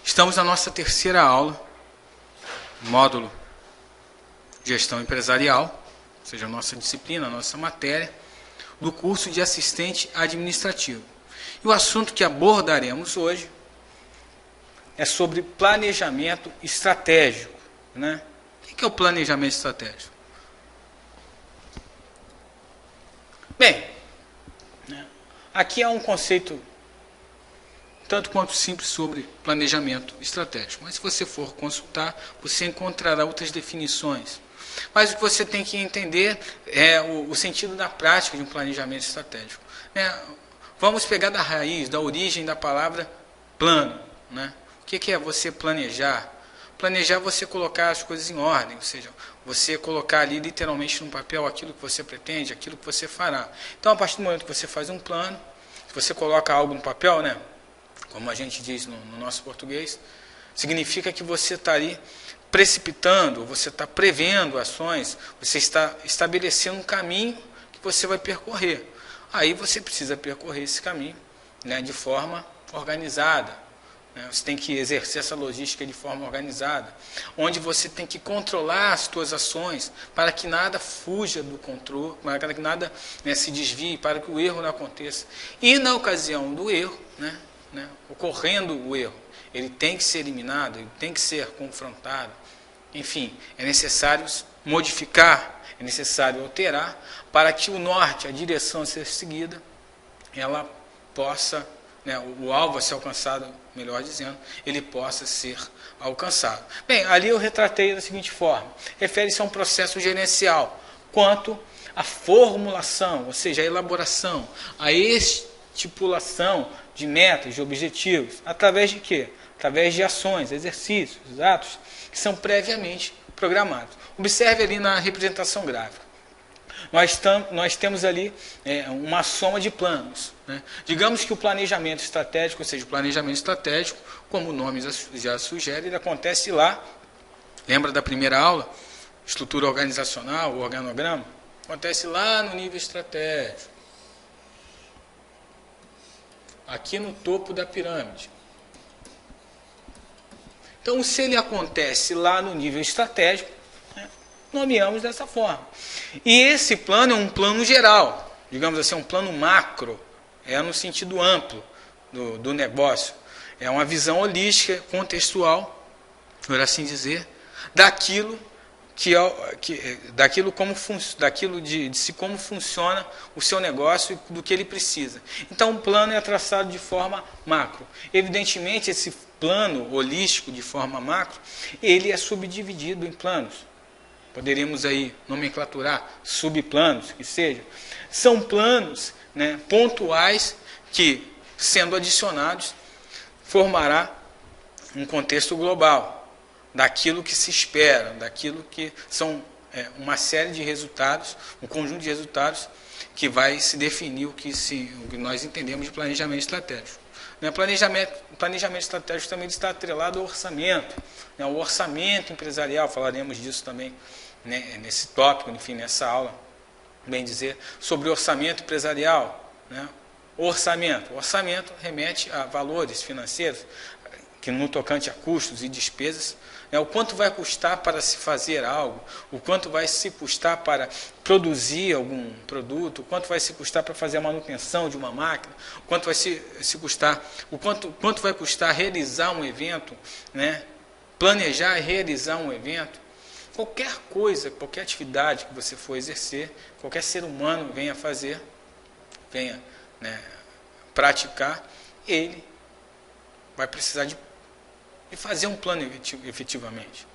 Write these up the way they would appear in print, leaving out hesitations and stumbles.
Estamos na nossa terceira aula, módulo Gestão Empresarial, ou seja, a nossa disciplina, a nossa matéria, do curso de assistente administrativo. E o assunto que abordaremos hoje é sobre planejamento estratégico, né? O que é o planejamento estratégico? Bem, aqui há um conceito tanto quanto simples sobre planejamento estratégico. Mas se você for consultar, você encontrará outras definições. Mas o que você tem que entender é o sentido da prática de um planejamento estratégico. Vamos pegar da raiz, da origem da palavra plano. Né? O que é você planejar? Planejar é você colocar as coisas em ordem, ou seja, você colocar ali literalmente no papel aquilo que você pretende, aquilo que você fará. Então, a partir do momento que você faz um plano, se você coloca algo no papel, né? Como a gente diz no nosso português, significa que você está ali precipitando, você está prevendo ações, você está estabelecendo um caminho que você vai percorrer. Aí você precisa percorrer esse caminho, né, de forma organizada. Né? Você tem que exercer essa logística de forma organizada, onde você tem que controlar as suas ações para que nada fuja do controle, para que nada, né, se desvie, para que o erro não aconteça. E na ocasião do erro, ocorrendo o erro, ele tem que ser eliminado, ele tem que ser confrontado. Enfim, é necessário modificar, é necessário alterar para que o norte, a direção a ser seguida, ela possa, o alvo a ser alcançado, melhor dizendo, ele possa ser alcançado. Bem, ali eu retratei da seguinte forma: refere-se a um processo gerencial quanto à formulação, ou seja, a elaboração, a estipulação de metas, de objetivos, através de quê? Através de ações, exercícios, atos que são previamente programados. Observe ali na representação gráfica. Nós temos ali uma soma de planos. Né? Digamos que o planejamento estratégico, ou seja, o planejamento estratégico, como o nome já sugere, ele acontece lá. Lembra da primeira aula? Estrutura organizacional, o organograma? Acontece lá no nível estratégico. Aqui no topo da pirâmide. Então, se ele acontece lá no nível estratégico, nomeamos dessa forma. E esse plano é um plano geral, digamos assim, um plano macro, no sentido amplo do negócio. É uma visão holística, contextual, por assim dizer, daquilo de como funciona o seu negócio e do que ele precisa. Então, o plano é traçado de forma macro. Evidentemente, esse plano holístico de forma macro, ele é subdividido em planos. Poderíamos aí nomenclaturar subplanos, que seja. São planos, pontuais que, sendo adicionados, formará um contexto global daquilo que se espera, daquilo que são uma série de resultados, um conjunto de resultados que vai se definir o que nós entendemos de planejamento estratégico. Planejamento estratégico também está atrelado ao orçamento, o orçamento empresarial, falaremos disso também nesse tópico, enfim, nessa aula, bem dizer, sobre orçamento empresarial. Orçamento remete a valores financeiros, que no tocante a custos e despesas, o quanto vai custar para se fazer algo, o quanto vai se custar para produzir algum produto, o quanto vai se custar para fazer a manutenção de uma máquina, o quanto vai se custar, quanto vai custar realizar um evento, planejar e realizar um evento. Qualquer coisa, qualquer atividade que você for exercer, qualquer ser humano venha fazer, venha praticar, ele vai precisar de fazer um plano efetivamente.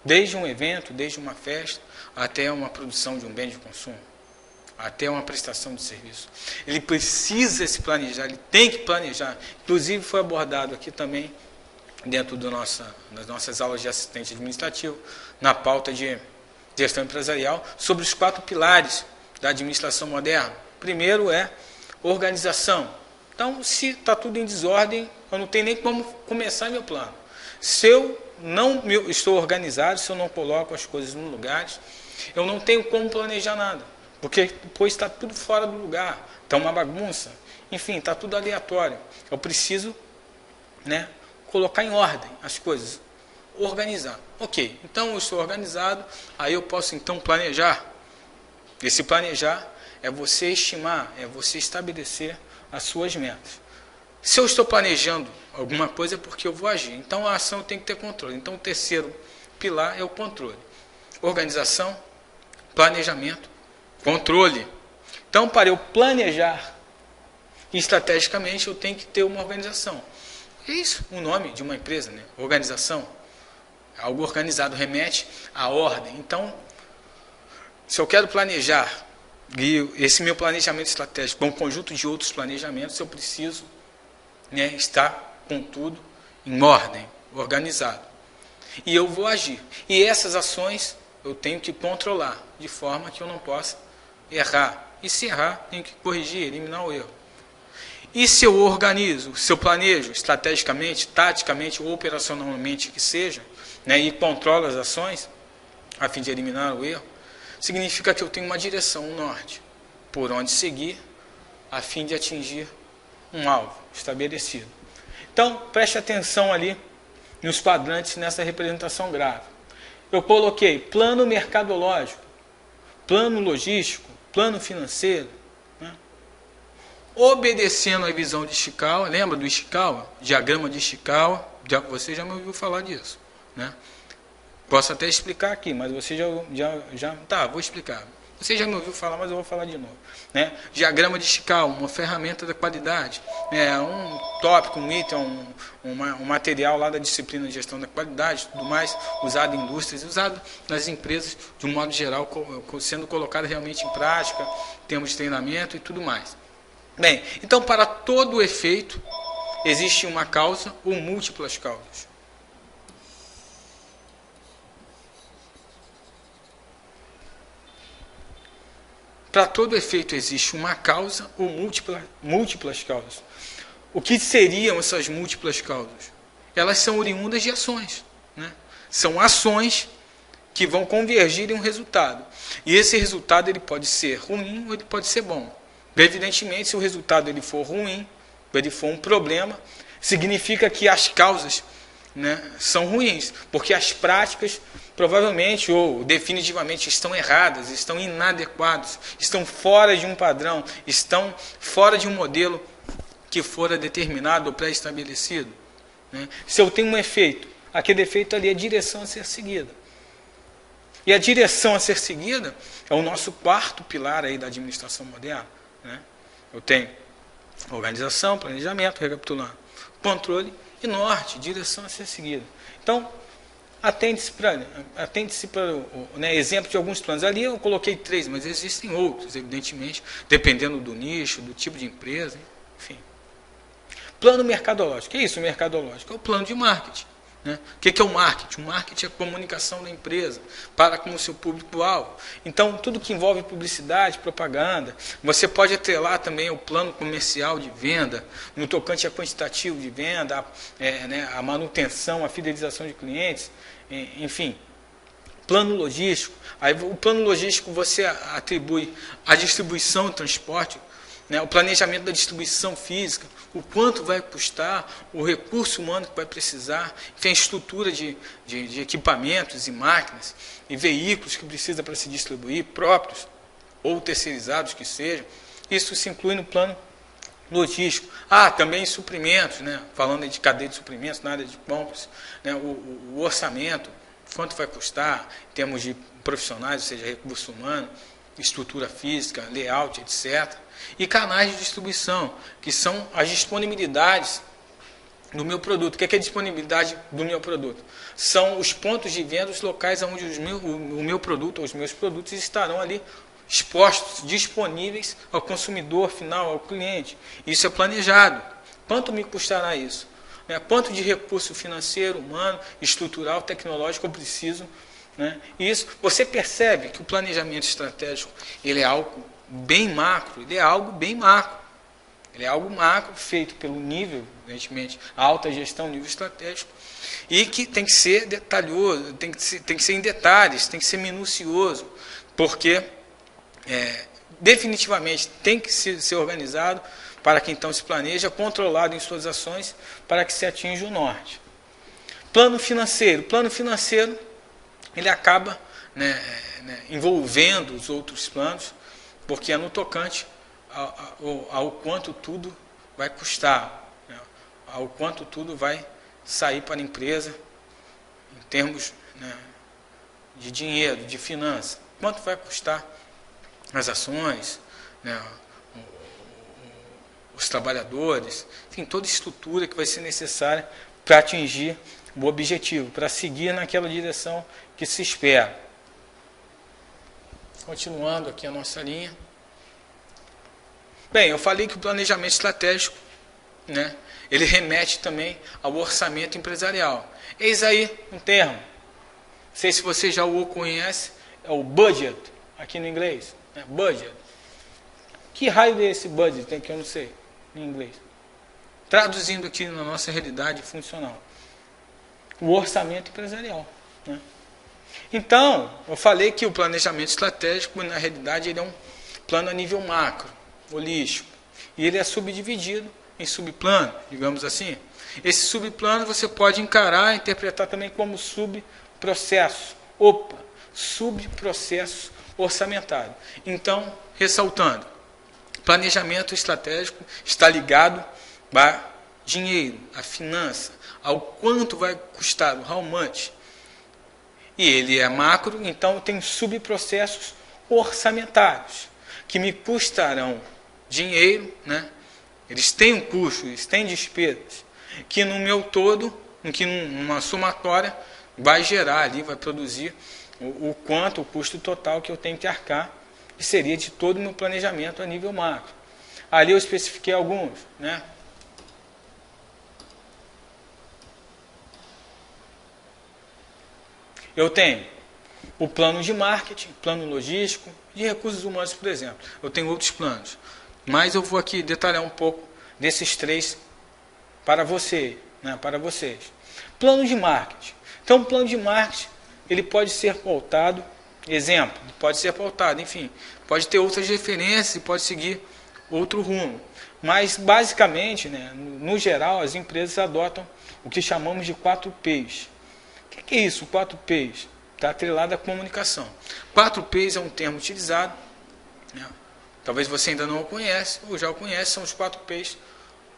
Desde um evento, desde uma festa, até uma produção de um bem de consumo, até uma prestação de serviço. Ele precisa se planejar, ele tem que planejar. Inclusive foi abordado aqui também, dentro das nossas aulas de assistente administrativo, na pauta de gestão empresarial, sobre os 4 pilares da administração moderna. Primeiro é organização. Então, se está tudo em desordem, eu não tenho nem como começar meu plano. Se eu não estou organizado, se eu não coloco as coisas no lugar, eu não tenho como planejar nada, porque depois está tudo fora do lugar, está uma bagunça, enfim, está tudo aleatório. Eu preciso colocar em ordem as coisas, organizar. Ok, então eu estou organizado, aí eu posso então planejar. Esse planejar é você estimar, é você estabelecer as suas metas. Se eu estou planejando alguma coisa é porque eu vou agir. Então a ação tem que ter controle. Então o terceiro pilar é o controle. Organização, planejamento, controle. Então para eu planejar estrategicamente eu tenho que ter uma organização. É isso o nome de uma empresa, né? Organização. Algo organizado remete à ordem. Então, se eu quero planejar, e esse meu planejamento estratégico é um conjunto de outros planejamentos, eu preciso, né, estar com tudo em ordem, organizado. E eu vou agir. E essas ações eu tenho que controlar, de forma que eu não possa errar. E se errar, tenho que corrigir, eliminar o erro. E se eu organizo, se eu planejo estrategicamente, taticamente ou operacionalmente que seja, né, e controlo as ações, a fim de eliminar o erro, significa que eu tenho uma direção, um norte, por onde seguir, a fim de atingir um alvo estabelecido. Então, preste atenção ali nos quadrantes nessa representação gráfica. Eu coloquei plano mercadológico, plano logístico, plano financeiro, né? Obedecendo à visão de Ishikawa. Lembra do Ishikawa? Diagrama de Ishikawa. Você já me ouviu falar disso, né? Posso até explicar aqui, mas você já tá, vou explicar. Você já me ouviu falar, mas eu vou falar de novo, né? Diagrama de Ishikawa, uma ferramenta da qualidade, é um tópico, um item, um material lá da disciplina de gestão da qualidade, tudo mais, usado em indústrias, usado nas empresas de um modo geral, sendo colocado realmente em prática, em termos de treinamento e tudo mais. Bem, então para todo efeito existe uma causa ou múltiplas causas. Para todo efeito existe uma causa ou múltiplas causas. O que seriam essas múltiplas causas? Elas são oriundas de ações, né? São ações que vão convergir em um resultado. E esse resultado ele pode ser ruim ou ele pode ser bom. Evidentemente, se o resultado ele for ruim, ou ele for um problema, significa que as causas, né, são ruins, porque as práticas provavelmente ou definitivamente estão erradas, estão inadequadas, estão fora de um padrão, estão fora de um modelo que fora determinado ou pré-estabelecido, né? Se eu tenho um efeito, aquele efeito ali é a direção a ser seguida. E a direção a ser seguida é o nosso quarto pilar aí da administração moderna, né? Eu tenho organização, planejamento, recapitulando, controle e norte, direção a ser seguida. Então, atende-se para né, exemplo de alguns planos. Ali eu coloquei 3, mas existem outros, evidentemente, dependendo do nicho, do tipo de empresa, enfim. Plano mercadológico. O que é isso, mercadológico? É o plano de marketing, né? O que é o marketing? O marketing é a comunicação da empresa para com o seu público-alvo. Então, tudo que envolve publicidade, propaganda, você pode atrelar também o plano comercial de venda, no tocante a quantitativo de venda, né, a manutenção, a fidelização de clientes, enfim. Plano logístico. Aí, o plano logístico você atribui a distribuição e transporte, né, o planejamento da distribuição física, o quanto vai custar, o recurso humano que vai precisar, tem a estrutura de equipamentos e máquinas e veículos que precisa para se distribuir, próprios ou terceirizados que sejam. Isso se inclui no plano logístico. Também suprimentos, né, falando de cadeia de suprimentos, na área de compras, né, o orçamento, quanto vai custar em termos de profissionais, ou seja, recurso humano, estrutura física, layout, etc. E canais de distribuição, que são as disponibilidades do meu produto. O que é a disponibilidade do meu produto? São os pontos de venda, os locais onde o meu produto ou os meus produtos estarão ali expostos, disponíveis ao consumidor final, ao cliente. Isso é planejado. Quanto me custará isso? Quanto de recurso financeiro, humano, estrutural, tecnológico eu preciso? Né? E isso, você percebe que o planejamento estratégico ele é algo bem macro, ele é algo bem macro. Ele é algo macro, feito pelo nível, evidentemente, alta gestão, nível estratégico, e que tem que ser detalhoso, tem que ser em detalhes, tem que ser minucioso, porque definitivamente tem que ser organizado, para que então se planeja controlado em suas ações para que se atinja o norte. Plano financeiro. Plano financeiro, ele acaba envolvendo os outros planos, porque é no tocante ao quanto tudo vai custar, né, ao quanto tudo vai sair para a empresa, em termos, né, de dinheiro, de finanças, quanto vai custar as ações, né, os trabalhadores, enfim, toda estrutura que vai ser necessária para atingir o objetivo, para seguir naquela direção que se espera. Continuando aqui a nossa linha. Bem, eu falei que o planejamento estratégico, né, ele remete também ao orçamento empresarial. Eis aí um termo. Não sei se você já o conhece, é o budget, aqui no inglês. Né, budget. Que raio é esse budget que eu não sei em inglês? Traduzindo aqui na nossa realidade funcional. O orçamento empresarial. Né? Então, eu falei que o planejamento estratégico, na realidade, ele é um plano a nível macro, holístico. E ele é subdividido em subplanos, digamos assim. Esse subplano você pode encarar e interpretar também como subprocesso. Subprocesso orçamentário. Então, ressaltando, planejamento estratégico está ligado a dinheiro, a finança, ao quanto vai custar, o how much. E ele é macro, então tem subprocessos orçamentários, que me custarão dinheiro, né? Eles têm um custo, eles têm despesas, que no meu todo, que numa somatória, vai gerar ali, vai produzir o quanto, o custo total que eu tenho que arcar, que seria de todo o meu planejamento a nível macro. Ali eu especifiquei alguns, né? Eu tenho o plano de marketing, plano logístico, de recursos humanos, por exemplo. Eu tenho outros planos, mas eu vou aqui detalhar um pouco desses três para você, né, para vocês. Plano de marketing. Então, o plano de marketing, ele pode ser pautado, exemplo, pode ser pautado, enfim, pode ter outras referências e pode seguir outro rumo. Mas, basicamente, né, no geral, as empresas adotam o que chamamos de 4Ps. O que é isso, 4Ps? Está atrelado à comunicação. 4Ps é um termo utilizado, né? Talvez você ainda não o conhece, ou já o conhece, são os 4Ps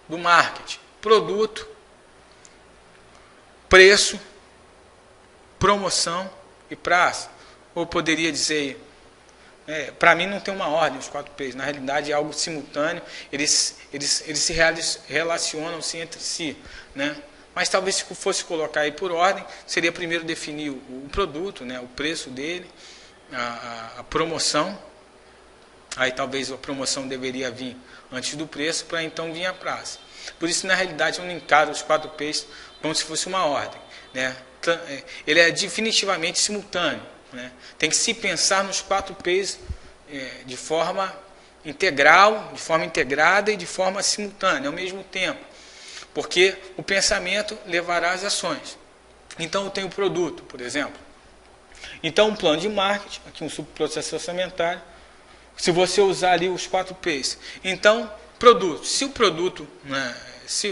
do marketing. Produto, preço, promoção e prazo. Ou poderia dizer, para mim não tem uma ordem os 4Ps, na realidade é algo simultâneo, eles se relacionam-se entre si, né? Mas talvez se fosse colocar aí por ordem, seria primeiro definir o produto, né, o preço dele, a promoção, aí talvez a promoção deveria vir antes do preço, para então vir a prazo. Por isso, na realidade, eu não encaro os 4Ps como se fosse uma ordem, né? Ele é definitivamente simultâneo, né? Tem que se pensar nos 4Ps de forma integral, de forma integrada e de forma simultânea, ao mesmo tempo. Porque o pensamento levará às ações. Então, eu tenho o produto, por exemplo. Então, um plano de marketing, aqui um subprocesso orçamentário, se você usar ali os 4Ps. Então, produto. Se o produto, né, se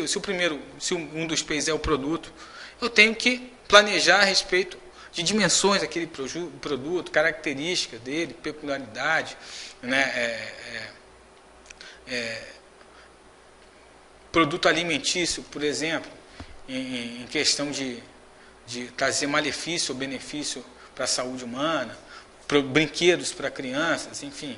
um dos Ps é o produto, eu tenho que planejar a respeito de dimensões daquele produto, características dele, peculiaridade, né, produto alimentício, por exemplo, em questão de trazer malefício ou benefício para a saúde humana, brinquedos para crianças, enfim,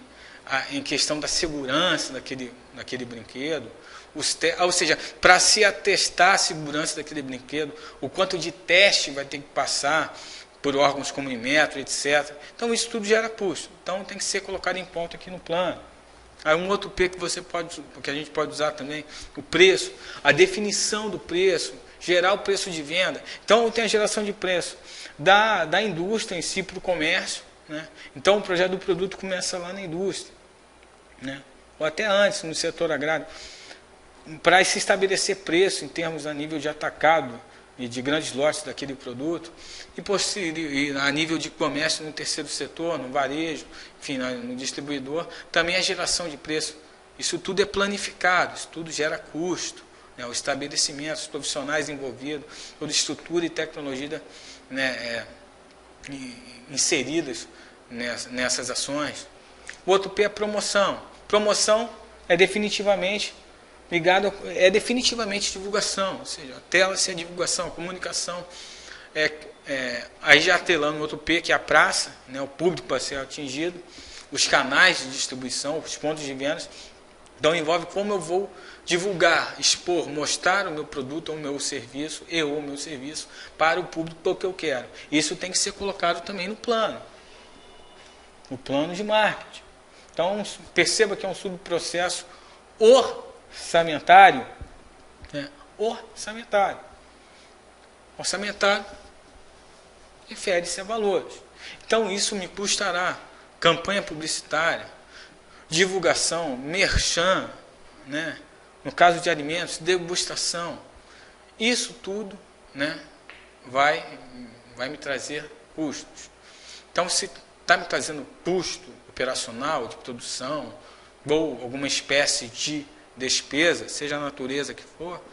em questão da segurança daquele brinquedo, ou seja, para se atestar a segurança daquele brinquedo, o quanto de teste vai ter que passar por órgãos como Inmetro, etc. Então, isso tudo gera custo. Então, tem que ser colocado em ponto aqui no plano. Aí um outro P que a gente pode usar também, o preço, a definição do preço, gerar o preço de venda. Então, tem a geração de preço da indústria em si para o comércio, né? Então, o projeto do produto começa lá na indústria, né? Ou até antes, no setor agrário, para se estabelecer preço em termos a nível de atacado e de grandes lotes daquele produto, e a nível de comércio no terceiro setor, no varejo, enfim, no distribuidor, também a geração de preço Isso tudo é planificado, isso tudo gera custo, né? O estabelecimento, os profissionais envolvidos, toda estrutura e tecnologia, né, inseridas nessas ações. O outro P é promoção. Promoção é definitivamente ligado, é definitivamente divulgação, ou seja, a tela ser a divulgação, a comunicação. Aí já atrelando o outro P, que é a praça, né, o público para ser atingido, os canais de distribuição, os pontos de vendas. Então envolve como eu vou divulgar, expor, mostrar o meu produto ou o meu serviço para o público que eu quero. Isso tem que ser colocado também no plano de marketing. Então perceba que é um subprocesso orçamentário, né? Orçamentário refere-se a valores. Então isso me custará campanha publicitária, divulgação, merchan, né? No caso de alimentos, degustação. Isso tudo, né, vai me trazer custos. Então, se está me trazendo custo operacional, de produção, ou alguma espécie de despesa, seja a natureza que for,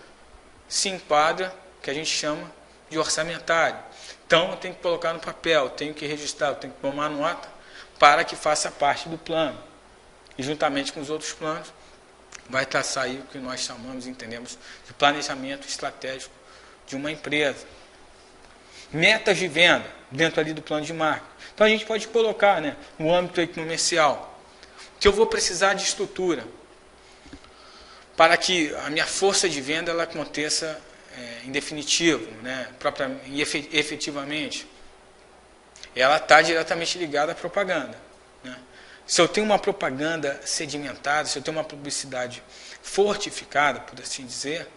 se enquadra, que a gente chama de orçamentário. Então, eu tenho que colocar no papel, eu tenho que registrar, eu tenho que tomar nota para que faça parte do plano. E juntamente com os outros planos, vai traçar aí o que nós chamamos, entendemos, de planejamento estratégico de uma empresa. Metas de venda, dentro ali do plano de marketing. Então, a gente pode colocar, né, no âmbito comercial, que eu vou precisar de estrutura para que a minha força de venda ela aconteça em definitivo, né, efetivamente. Ela está diretamente ligada à propaganda, né? Se eu tenho uma propaganda sedimentada, se eu tenho uma publicidade fortificada, por assim dizer,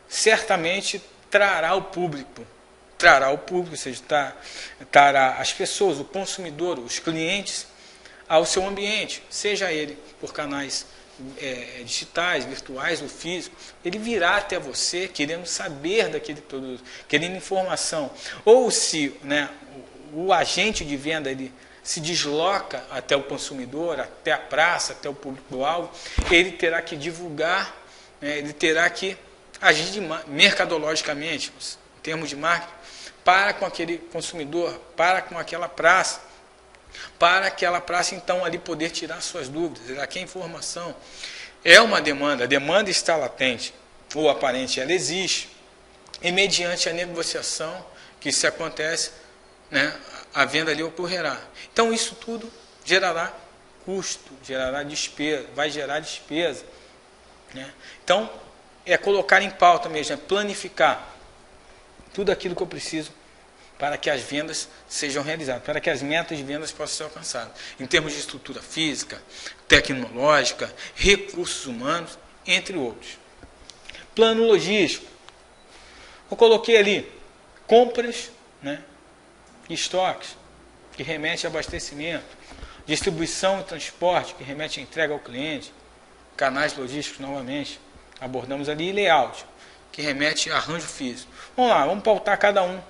certamente trará o público, ou seja, trará as pessoas, o consumidor, os clientes ao seu ambiente, seja ele por canais digitais, virtuais ou físicos. Ele virá até você querendo saber daquele produto, querendo informação. Ou se, né, o agente de venda ele se desloca até o consumidor, até a praça, até o público-alvo, ele terá que divulgar, né, ele terá que agir mercadologicamente, em termos de marketing, para com aquele consumidor, para com aquela praça, então ali poder tirar suas dúvidas. Aqui a informação é uma demanda, a demanda está latente, ou aparente, ela existe, e mediante a negociação que se acontece, né, a venda ali ocorrerá. Então isso tudo gerará custo, gerará despesa, vai gerar despesa, né? Então é colocar em pauta mesmo, é planificar tudo aquilo que eu preciso para que as vendas sejam realizadas, para que as metas de vendas possam ser alcançadas, em termos de estrutura física, tecnológica, recursos humanos, entre outros. Plano logístico. Eu coloquei ali compras, né, e estoques, que remete a abastecimento, distribuição e transporte, que remete a entrega ao cliente, canais logísticos, novamente, abordamos ali, e layout, que remete a arranjo físico. Vamos lá, vamos pautar cada um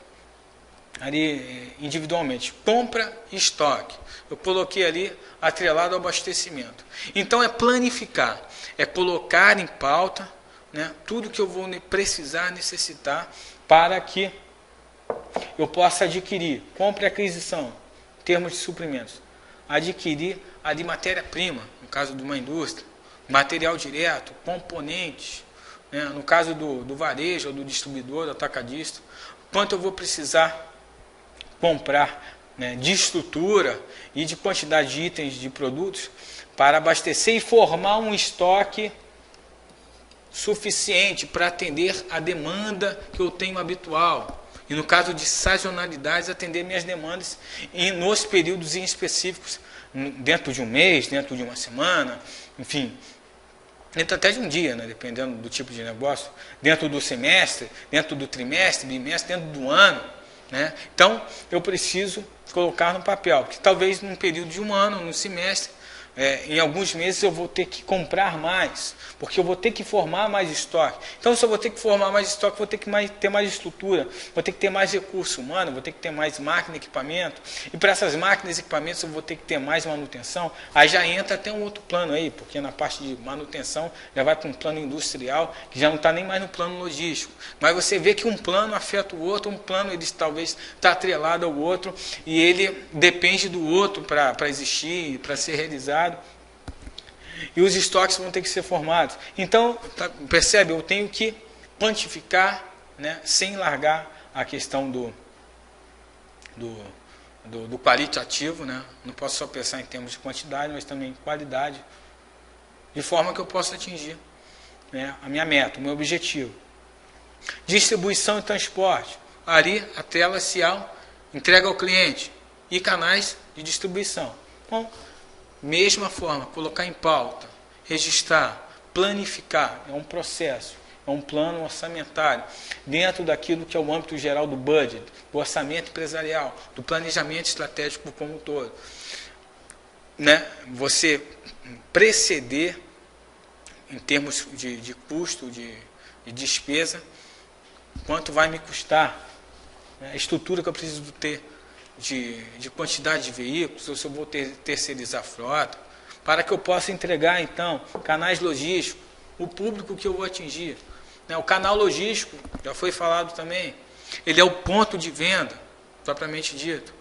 ali individualmente. Compra e estoque. Eu coloquei ali atrelado ao abastecimento. Então é planificar, é colocar em pauta, né, tudo que eu vou precisar, necessitar para que eu possa adquirir, compra e aquisição, em termos de suprimentos, adquirir a de matéria-prima, no caso de uma indústria, material direto, componentes, né, no caso do varejo, ou do distribuidor, do atacadista, quanto eu vou precisar comprar, né, de estrutura e de quantidade de itens de produtos para abastecer e formar um estoque suficiente para atender a demanda que eu tenho habitual. E no caso de sazonalidades, atender minhas demandas nos períodos específicos, dentro de um mês, dentro de uma semana, enfim, dentro até de um dia, né, dependendo do tipo de negócio, dentro do semestre, dentro do trimestre, bimestre, dentro do ano, né? Então, eu preciso colocar no papel, que talvez num período de um ano, num semestre, em alguns meses eu vou ter que comprar mais, porque eu vou ter que formar mais estoque. Então, se eu vou ter que formar mais estoque, vou ter que ter mais estrutura, vou ter que ter mais recurso humano, vou ter que ter mais máquina e equipamento. E para essas máquinas e equipamentos eu vou ter que ter mais manutenção. Aí já entra até um outro plano aí, porque na parte de manutenção já vai para um plano industrial, que já não está nem mais no plano logístico. Mas você vê que um plano afeta o outro, um plano ele talvez está atrelado ao outro, e ele depende do outro para existir, para ser realizado. E os estoques vão ter que ser formados. Então, percebe? Eu tenho que quantificar, né, sem largar a questão do qualitativo, né? Não posso só pensar em termos de quantidade, mas também qualidade, de forma que eu possa atingir, né, a minha meta, o meu objetivo. Distribuição e transporte. Ali, a tela SIAL, entrega ao cliente e canais de distribuição. Bom, mesma forma, colocar em pauta, registrar, planificar, é um processo, é um plano orçamentário, dentro daquilo que é o âmbito geral do budget, do orçamento empresarial, do planejamento estratégico como um todo. Né? Você preceder, em termos de custo, de despesa, quanto vai me custar, né? A estrutura que eu preciso ter, de quantidade de veículos, ou se eu vou terceirizar a frota, para que eu possa entregar, então, canais logísticos, o público que eu vou atingir. O canal logístico, já foi falado também, ele é o ponto de venda, propriamente dito.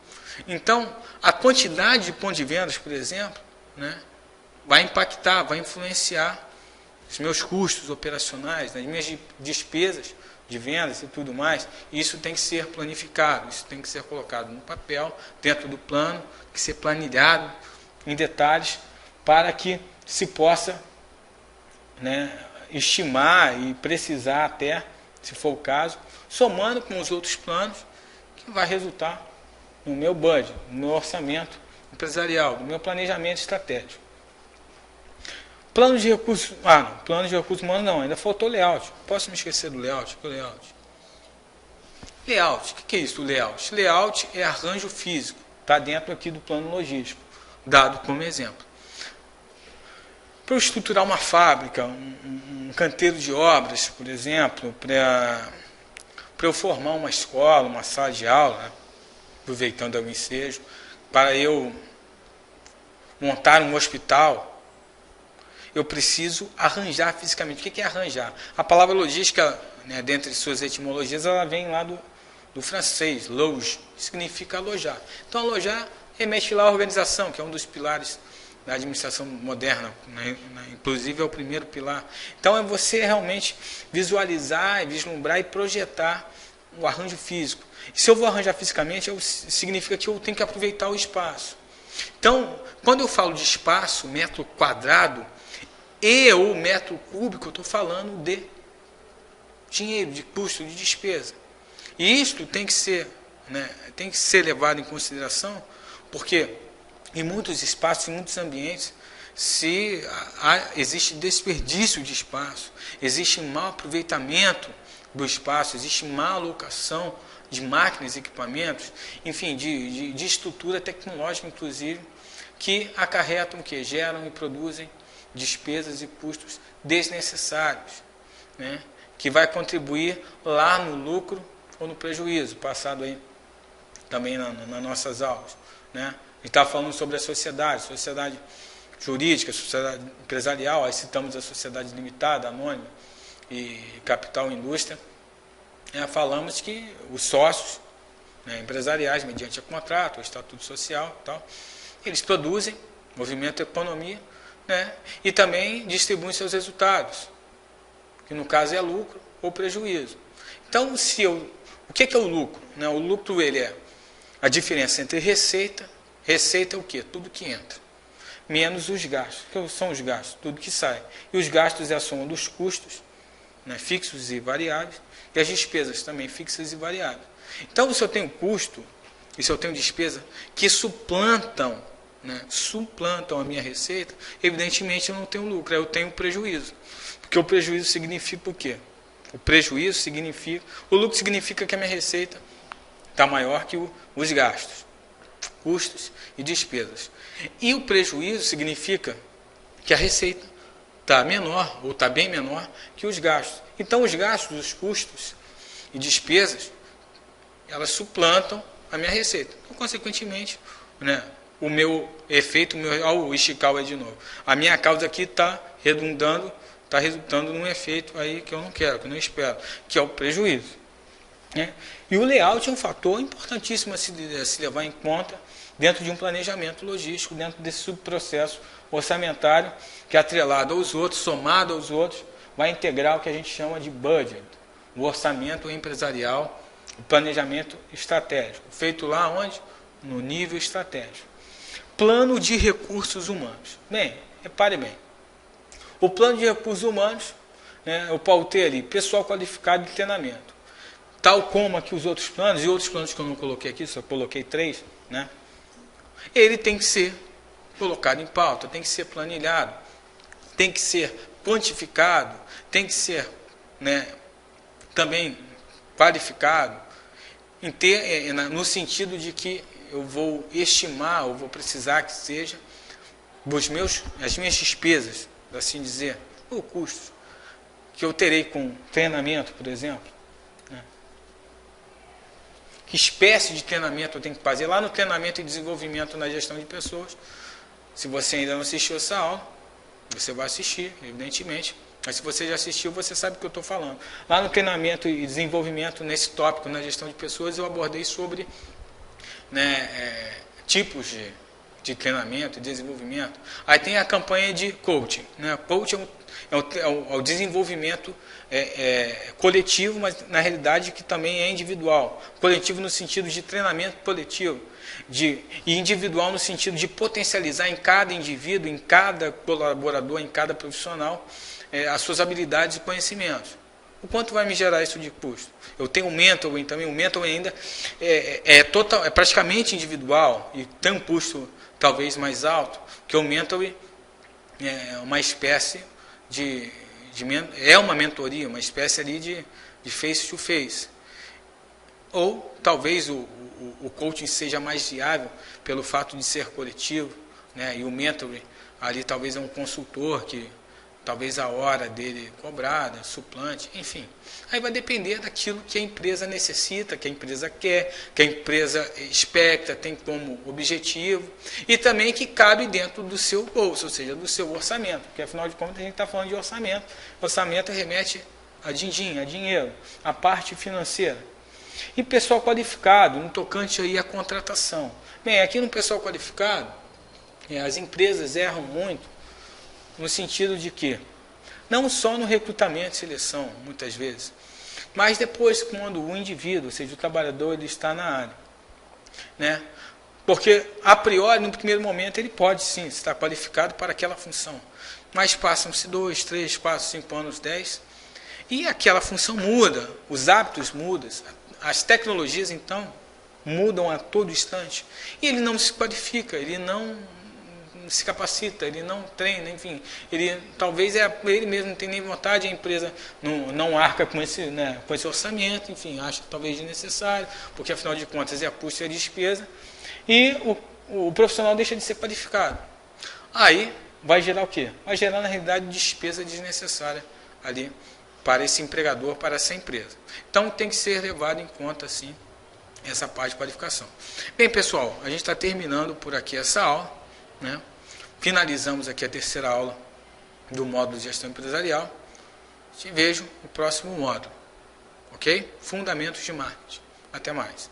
Então, a quantidade de pontos de vendas, por exemplo, né, vai impactar, vai influenciar os meus custos operacionais, as minhas despesas de vendas e tudo mais. Isso tem que ser planificado, isso tem que ser colocado no papel, dentro do plano, que ser planilhado em detalhes, para que se possa, né, estimar e precisar até, se for o caso, somando com os outros planos, que vai resultar no meu budget, no meu orçamento empresarial, no meu planejamento estratégico. Plano de recursos... não, plano de recursos humanos não, ainda faltou layout. Posso me esquecer do layout? Layout, o que é isso, layout? Layout é arranjo físico, está dentro aqui do plano logístico, dado como exemplo. Para eu estruturar uma fábrica, um canteiro de obras, por exemplo, para eu formar uma escola, uma sala de aula, né, aproveitando o ensejo, para eu montar um hospital, eu preciso arranjar fisicamente. O que é arranjar? A palavra logística, né, dentre suas etimologias, ela vem lá do francês, loge, que significa alojar. Então, alojar remete lá à organização, que é um dos pilares da administração moderna, né? Inclusive é o primeiro pilar. Então, é você realmente visualizar, vislumbrar e projetar o arranjo físico. E se eu vou arranjar fisicamente, significa que eu tenho que aproveitar o espaço. Então, quando eu falo de espaço, metro quadrado, e ou metro cúbico, eu estou falando de dinheiro, de custo, de despesa. E isto tem que ser, né, tem que ser levado em consideração, porque em muitos espaços, em muitos ambientes, existe desperdício de espaço, existe mau aproveitamento do espaço, existe má alocação de máquinas e equipamentos, enfim, de estrutura tecnológica, inclusive, que acarretam, que geram e produzem despesas e custos desnecessários, né, que vai contribuir lá no lucro ou no prejuízo, passado aí também nas nossas aulas. Né? A gente está falando sobre a sociedade jurídica, sociedade empresarial, aí citamos a sociedade limitada, anônima e capital indústria. Falamos que os sócios, né, empresariais, mediante a contrato, o estatuto social, tal, eles produzem, movimentam a economia, né, e também distribuem seus resultados, que no caso é lucro ou prejuízo. Então, o que é o lucro? Né? O lucro ele é a diferença entre receita é o quê? Tudo que entra, menos os gastos. O que são os gastos? Tudo que sai. E os gastos é a soma dos custos, né, fixos e variáveis, e as despesas também fixas e variáveis. Então, se eu tenho custo e se eu tenho despesa que suplantam, né, suplantam a minha receita, evidentemente eu não tenho lucro, eu tenho prejuízo. Porque o prejuízo significa o quê? O lucro significa que a minha receita está maior que os gastos. custos e despesas. E o prejuízo significa que a receita está menor, ou está bem menor, que os gastos. Então, os gastos, os custos e despesas, elas suplantam a minha receita. Então, consequentemente, né, o meu efeito, ao esticar o de novo, a minha causa aqui está resultando num efeito aí que eu não quero, que eu não espero, que é o prejuízo. Né? E o layout é um fator importantíssimo a se levar em conta dentro de um planejamento logístico, dentro desse subprocesso orçamentário, que atrelado aos outros, somado aos outros, vai integrar o que a gente chama de budget, o orçamento empresarial, o planejamento estratégico, feito lá onde? No nível estratégico. Plano de recursos humanos. Bem, repare bem, o plano de recursos humanos, né, eu pautei ali, pessoal qualificado de treinamento. Tal como aqui os outros planos, e outros planos que eu não coloquei aqui, só coloquei 3, né, ele tem que ser colocado em pauta, tem que ser planilhado, tem que ser quantificado, tem que ser, né, também qualificado, no sentido de que eu vou estimar, ou vou precisar que seja, as minhas despesas, por assim dizer, o custo que eu terei com treinamento, por exemplo. Né? Que espécie de treinamento eu tenho que fazer? Lá no treinamento e desenvolvimento na gestão de pessoas, se você ainda não assistiu essa aula, você vai assistir, evidentemente. Mas se você já assistiu, você sabe o que eu estou falando. Lá no treinamento e desenvolvimento, nesse tópico, na gestão de pessoas, eu abordei sobre, né, tipos de treinamento e desenvolvimento. Aí tem a campanha de coaching. Né? Coaching é o desenvolvimento coletivo, mas na realidade que também é individual. Coletivo no sentido de treinamento coletivo, e individual no sentido de potencializar em cada indivíduo, em cada colaborador, em cada profissional, as suas habilidades e conhecimentos. O quanto vai me gerar isso de custo? Eu tenho um mentoring também, o mentoring ainda é praticamente individual e tem um custo talvez mais alto, que o mentoring é uma espécie é uma mentoria, uma espécie ali de face to face. Ou talvez o coaching seja mais viável pelo fato de ser coletivo, né? E o mentoring ali talvez é um consultor que talvez a hora dele cobrada, suplante, enfim. Aí vai depender daquilo que a empresa necessita, que a empresa quer, que a empresa expecta, tem como objetivo, e também que cabe dentro do seu bolso, ou seja, do seu orçamento, porque afinal de contas a gente está falando de orçamento. Orçamento remete a din-din, a dinheiro, a parte financeira. E pessoal qualificado, no tocante aí à contratação. Bem, aqui no pessoal qualificado, as empresas erram muito, no sentido de que, não só no recrutamento e seleção, muitas vezes, mas depois quando o indivíduo, ou seja, o trabalhador, ele está na área. Né? Porque, a priori, no primeiro momento, ele pode sim estar qualificado para aquela função. Mas passam-se 2, 3, 4, 5 anos, 10, e aquela função muda, os hábitos mudam, as tecnologias, então, mudam a todo instante, e ele não se qualifica, ele não se capacita, ele não treina, enfim, ele talvez ele mesmo não tem nem vontade, a empresa não arca com esse, né, com esse orçamento, enfim, acha talvez desnecessário, porque afinal de contas é custo e a despesa, e o profissional deixa de ser qualificado. Aí vai gerar o quê? Vai gerar, na realidade, despesa desnecessária ali para esse empregador, para essa empresa. Então tem que ser levado em conta, sim, essa parte de qualificação. Bem, pessoal, a gente está terminando por aqui essa aula, né? Finalizamos aqui a terceira aula do módulo de gestão empresarial. Te vejo no próximo módulo. Ok? Fundamentos de marketing. Até mais.